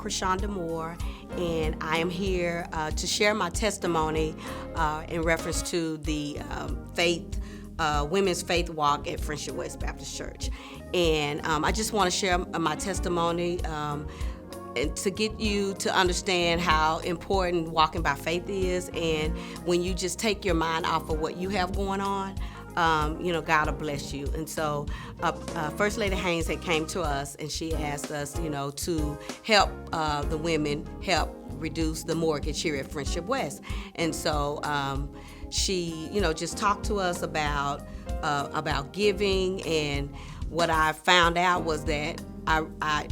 Creshunda Moore, and I am here to share my testimony in reference to the women's faith walk at Friendship West Baptist Church. And I just want to share my testimony and to get you to understand how important walking by faith is, and when you just take your mind off of what you have going on, God will bless you. And so First Lady Haynes had came to us, and she asked us, to help the women help reduce the mortgage here at Friendship West. And so she, just talked to us about giving. And what I found out was that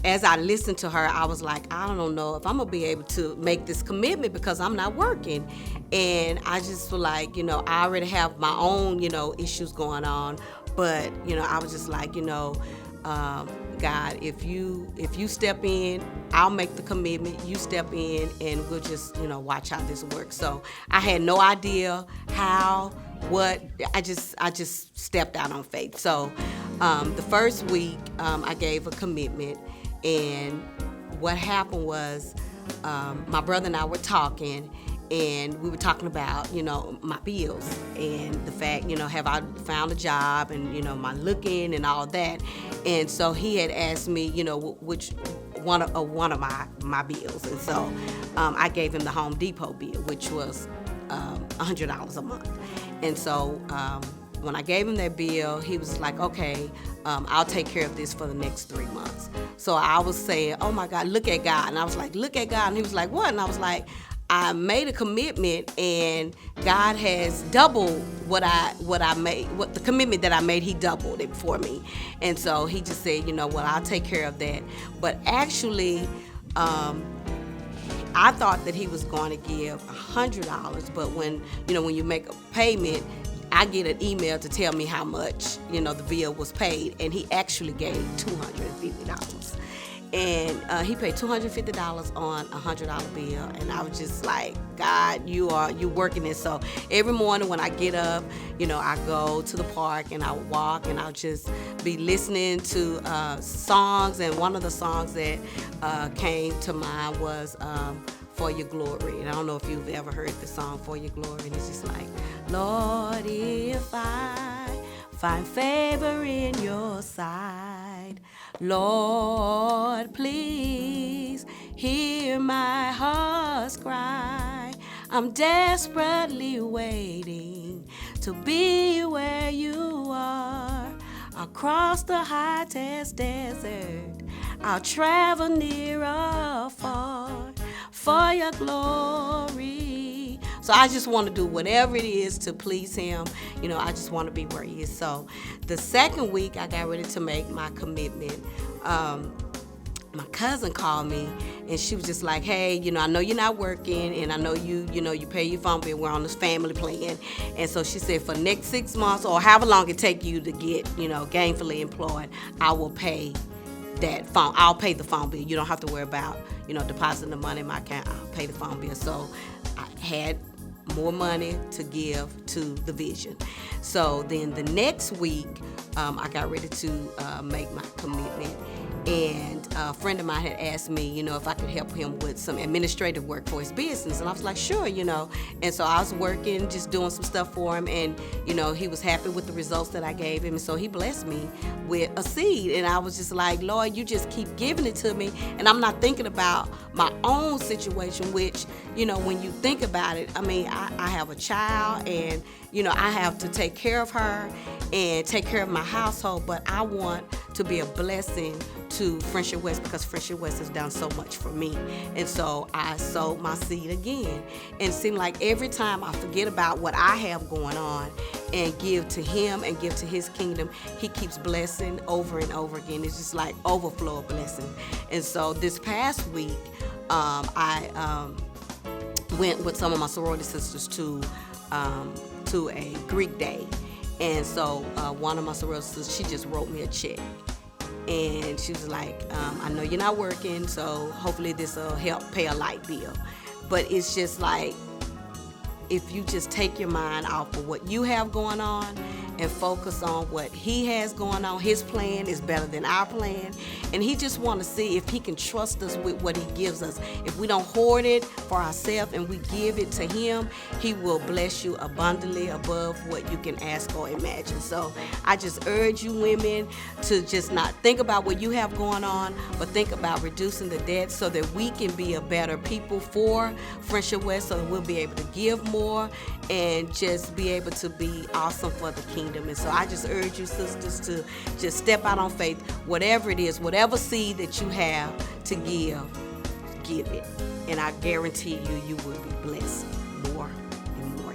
as I listened to her, I was like, I don't know if I'm gonna be able to make this commitment because I'm not working. And I just feel like, I already have my own, issues going on. But, I was just like, God, if you step in, I'll make the commitment. You step in, and we'll just, watch how this works. So I had no idea how, what. I just stepped out on faith. So the first week, I gave a commitment, and what happened was my brother and I were talking, and we were talking about, my bills and the fact, have I found a job, and, my looking and all that. And so he had asked me, which one of my bills. And so I gave him the Home Depot bill, which was $100 a month. And so when I gave him that bill, he was like, okay, I'll take care of this for the next 3 months. So I was saying, oh my God, look at God. And I was like, look at God. And he was like, what? And I was like, I made a commitment, and God has doubled what I made, what the commitment that I made, he doubled it for me. And so he just said, I'll take care of that. But actually, I thought that he was going to give $100, but when you make a payment, I get an email to tell me how much, the bill was paid, and he actually gave $250. And he paid $250 on a $100 bill, and I was just like, God, you working it. So every morning when I get up, I go to the park and I walk, and I'll just be listening to songs. And one of the songs that came to mind was For Your Glory. And I don't know if you've ever heard the song For Your Glory. And it's just like, Lord, if I find favor in your sight, Lord, please hear my heart's cry. I'm desperately waiting to be where you are. Across the hottest desert, I'll travel near or far for your glory. So I just want to do whatever it is to please him. I just want to be where he is. So the second week, I got ready to make my commitment. My cousin called me, and she was just like, hey, I know you're not working, and I know you pay your phone bill. We're on this family plan. And so she said, for the next 6 months, or however long it take you to get, gainfully employed, I will pay that phone. I'll pay the phone bill. You don't have to worry about, depositing the money in my account. I'll pay the phone bill. So I had more money to give to the vision. So then the next week, I got ready to make my commitment. And a friend of mine had asked me, if I could help him with some administrative work for his business. And I was like, sure, And so I was working, just doing some stuff for him. And, he was happy with the results that I gave him. And so he blessed me with a seed. And I was just like, Lord, you just keep giving it to me. And I'm not thinking about my own situation, which, when you think about it, I have a child, and, I have to take care of her and take care of my household. But I want to be a blessing to Friendship West, because Friendship West has done so much for me. And so I sowed my seed again. And it seemed like every time I forget about what I have going on and give to him and give to his kingdom, he keeps blessing over and over again. It's just like overflow of blessing. And so this past week, I went with some of my sorority sisters to a Greek day. And so one of my sorority sisters, she just wrote me a check. And she was like, I know you're not working, so hopefully this will help pay a light bill. But it's just like, if you just take your mind off of what you have going on and focus on what he has going on, his plan is better than our plan. And he just want to see if he can trust us with what he gives us. If we don't hoard it for ourselves and we give it to him, he will bless you abundantly above what you can ask or imagine. So I just urge you women to just not think about what you have going on, but think about reducing the debt so that we can be a better people for Friendship West, so that we'll be able to give more and just be able to be awesome for the kingdom. And so I just urge you sisters to just step out on faith. Whatever it is, whatever seed that you have to give it. And I guarantee you, you will be blessed more and more